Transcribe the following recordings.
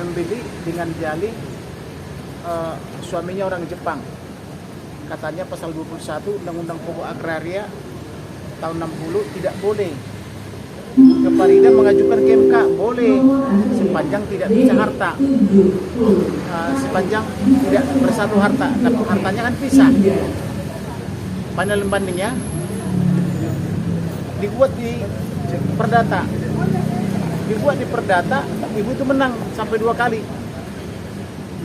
membeli dengan dalih suaminya orang Jepang. Katanya pasal 21 Undang-Undang Pokok Agraria tahun 60 tidak boleh. Ke Farida mengajukan ke MK boleh sepanjang tidak pisah harta, sepanjang tidak bersatu harta. Dan hartanya kan pisah. Panel bandingnya dibuat di perdata. Dibuat di perdata, ibu itu menang sampai 2 kali.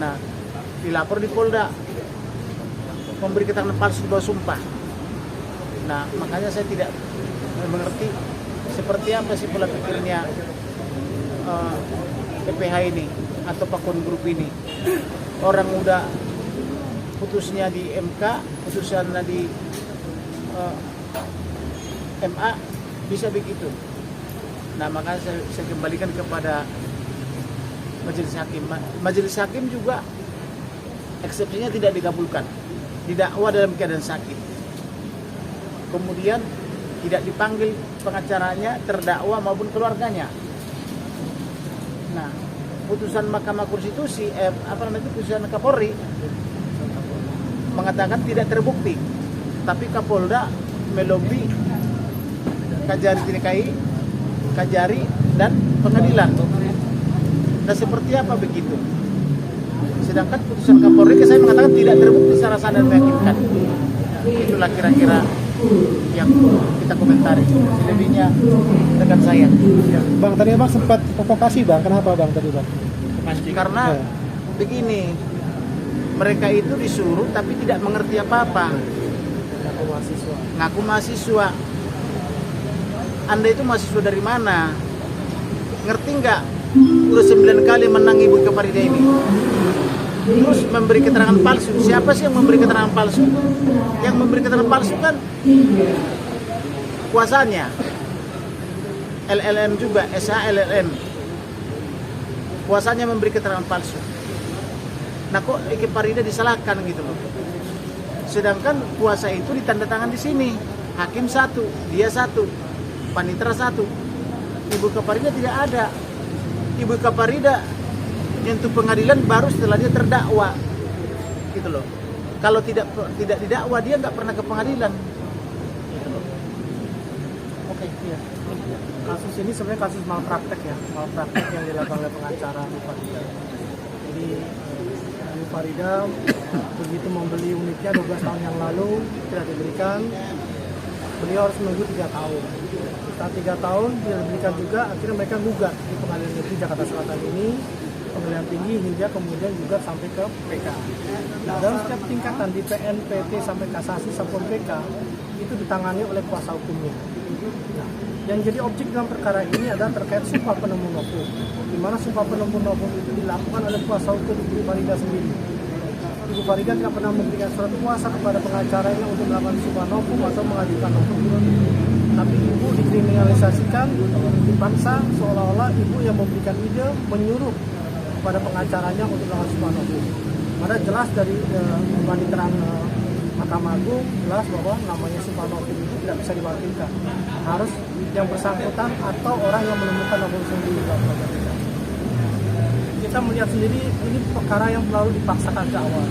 Nah, dilapor di Polda, memberi keterangan palsu 2 sumpah. Nah, makanya saya tidak mengerti seperti apa sih pola pikirnya PPH ini atau Pakun Group ini. Orang udah putusnya di MK, putusannya di MA bisa begitu. Nah, makanya saya kembalikan kepada majelis hakim. Majelis hakim juga eksepsinya tidak dikabulkan, didakwa dalam keadaan sakit. Kemudian tidak dipanggil pengacaranya, terdakwa maupun keluarganya. Nah, putusan Mahkamah Konstitusi, putusan Kapolri mengatakan tidak terbukti, tapi Kapolda melobi Kajari DKI, Kajari dan pengadilan. Nah, seperti apa begitu? Sedangkan putusan Kapolri saya mengatakan tidak terbukti secara sah dan meyakinkan. Itulah kira-kira yang kita komentari. Selebihnya rekan saya. Ya. Bang, tadi Bang sempat provokasi Bang. Kenapa Bang tadi Bang? Karena begini, mereka itu disuruh tapi tidak mengerti apa-apa. Ngaku mahasiswa. Anda itu mahasiswa dari mana? Ngerti nggak? Udah 9 kali menang Ibu Ika Farida ini. Terus memberi keterangan palsu. Siapa sih yang memberi keterangan palsu? Yang memberi keterangan palsu kan kuasanya. LLM juga, SHLLM. Kuasanya memberi keterangan palsu. Nah, kok Ika Farida disalahkan gitu loh. Sedangkan kuasa itu ditandatangan di sini. Hakim 1, dia 1, panitera 1. Ibu Ika Farida tidak ada. Ibu Ika Farida nyentuh pengadilan baru setelah dia terdakwa, gitu loh. Kalau tidak didakwa dia nggak pernah ke pengadilan. Gitu loh. Oke, iya. Kasus ini sebenarnya kasus malpraktek ya, malpraktek yang dilakukan oleh pengacara Ibu Farida. Jadi Ibu Farida begitu membeli unitnya 12 tahun yang lalu tidak diberikan, beliau harus menunggu 3 tahun. Setelah 3 tahun tidak diberikan juga, akhirnya mereka gugat di Pengadilan Negeri Jakarta Selatan ini, Pengadilan Tinggi hingga kemudian juga sampai ke PK. Nah, dalam setiap tingkatan di PN, PT sampai kasasi sampai PK itu ditangani oleh kuasa hukumnya. Nah, yang jadi objek dalam perkara ini adalah terkait sumpah penemu novum, di mana sumpah penemu novum itu dilakukan oleh kuasa hukum Ibu Farida sendiri. Ibu Farida tidak pernah memberikan surat kuasa kepada pengacaranya untuk melakukan sumpah novum atau mengajukan novum. Tapi ibu dikriminalisasikan, dipaksa seolah-olah ibu yang memberikan ide, menyuruh kepada pengacaranya untuk melakukan sumpah novum. Padahal jelas dari panitera Mahkamah Agung jelas bahwa namanya sumpah novum itu tidak bisa diwakilkan. Harus yang bersangkutan atau orang yang menemukan novum sendiri. Kita melihat sendiri ini perkara yang selalu dipaksakan ke awal.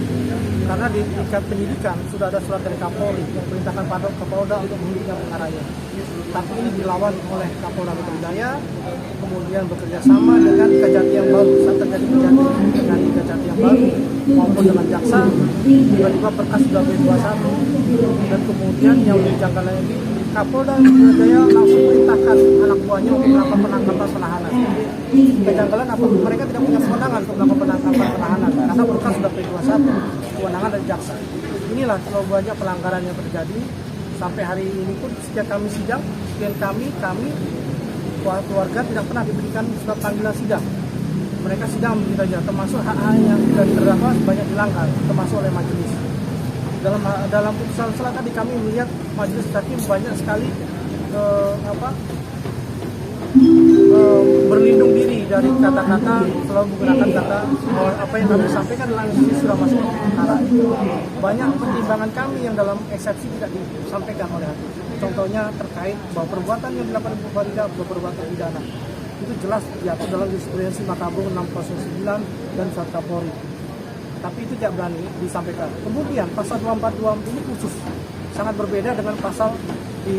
Karena di tingkat penyidikan sudah ada surat dari Kapolri yang perintahkan pada Kapolda untuk menghentikan perkaranya. Tapi ini dilawan oleh Kapolda Metro Jaya, kemudian bekerja sama dengan Kejati yang baru. Saat terjadi Kejati yang baru maupun dengan jaksa, tiba-tiba berkas sudah B21 dan kemudian yang dijangkau lagi Kapolda Metro Jaya langsung perintahkan anak buahnya untuk melakukan penangkapan penahanan. Kejanggalan apa? Mereka tidak punya kewenangan untuk melakukan penangkapan penahanan karena berkas sudah P21, kewenangan dari jaksa. Inilah terlalu banyak pelanggaran yang terjadi sampai hari ini pun setiap kami sidang, klien kami keluarga tidak pernah diberikan surat panggilan sidang. Mereka sidang begitu saja, termasuk hak-hak yang dari terdakwa banyak dilanggar, termasuk oleh majelis. Dalam putusan setelah tadi kami melihat majelis hakim banyak sekali berlindung diri dari kata-kata, selalu menggunakan kata apa yang kami sampaikan dalam eksepsi sudah masuk ke perkara. Banyak pertimbangan kami yang dalam eksepsi tidak disampaikan oleh hakim. Contohnya terkait bahwa perbuatan yang dilakukan Ibu Farida perbuatan pidana. itu jelas diatur dalam jurisprudensi Mahkamah Agung 609 dan Surat Kapolri. Tapi itu tidak berani disampaikan. Kemudian pasal 242 ini khusus, sangat berbeda dengan pasal di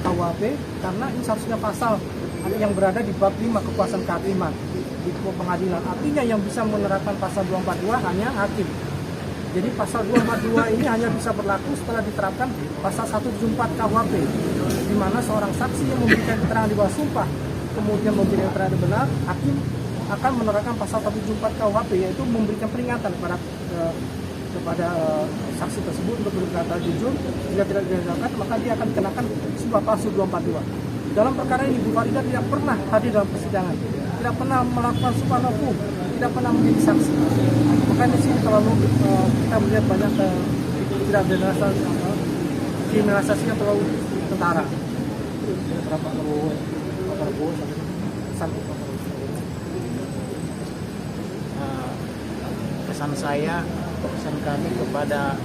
KUHP karena ini seharusnya pasal yang berada di bab 5 kekuasaan kehakiman di pengadilan. Artinya yang bisa menerapkan pasal 242 hanya hakim. Jadi pasal 242 ini hanya bisa berlaku setelah diterapkan pasal 174 KUHP, di mana seorang saksi yang memberikan keterangan di bawah sumpah kemudian memberikan keterangan benar, hakim akan menerapkan pasal 174 KUHP, yaitu memberikan peringatan kepada saksi tersebut untuk berkata jujur. Jika tidak dilakukan, maka dia akan dikenakan sebuah pasal 242. Dalam perkara ini, Bu Farida tidak pernah hadir dalam persidangan, tidak pernah melakukan sumpah nafsu, tidak pernah menjadi saksi. Makanya di sini kalau kita melihat banyak tidak kriminalisasinya terlalu tentara. Berapa Prabowo sampai Pesan saya, pesan kami kepada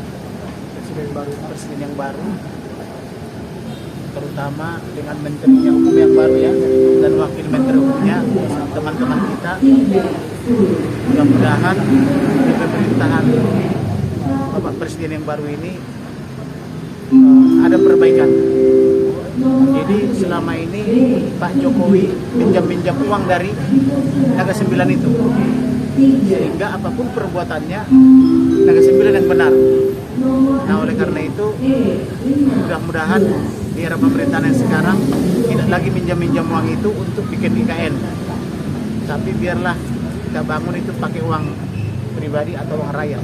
presiden yang baru, terutama dengan menterinya hukum yang baru ya, dan wakil menteri hukumnya, teman-teman kita, mudah-mudahan di pemerintahan Bapak Presiden yang baru ini ada perbaikan. Jadi selama ini Pak Jokowi pinjam-pinjam uang dari Naga 9 itu, sehingga apapun perbuatannya Naga 9 yang benar. Nah, oleh karena itu mudah-mudahan di era pemerintahan yang sekarang tidak lagi minjam-minjam uang itu untuk bikin IKN, tapi biarlah kita bangun itu pakai uang pribadi atau uang rakyat.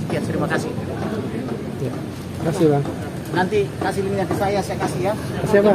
Sekian, terima kasih. Ya. Terima kasih, Bang. Nanti kasih linknya ke saya kasih ya. Siapa?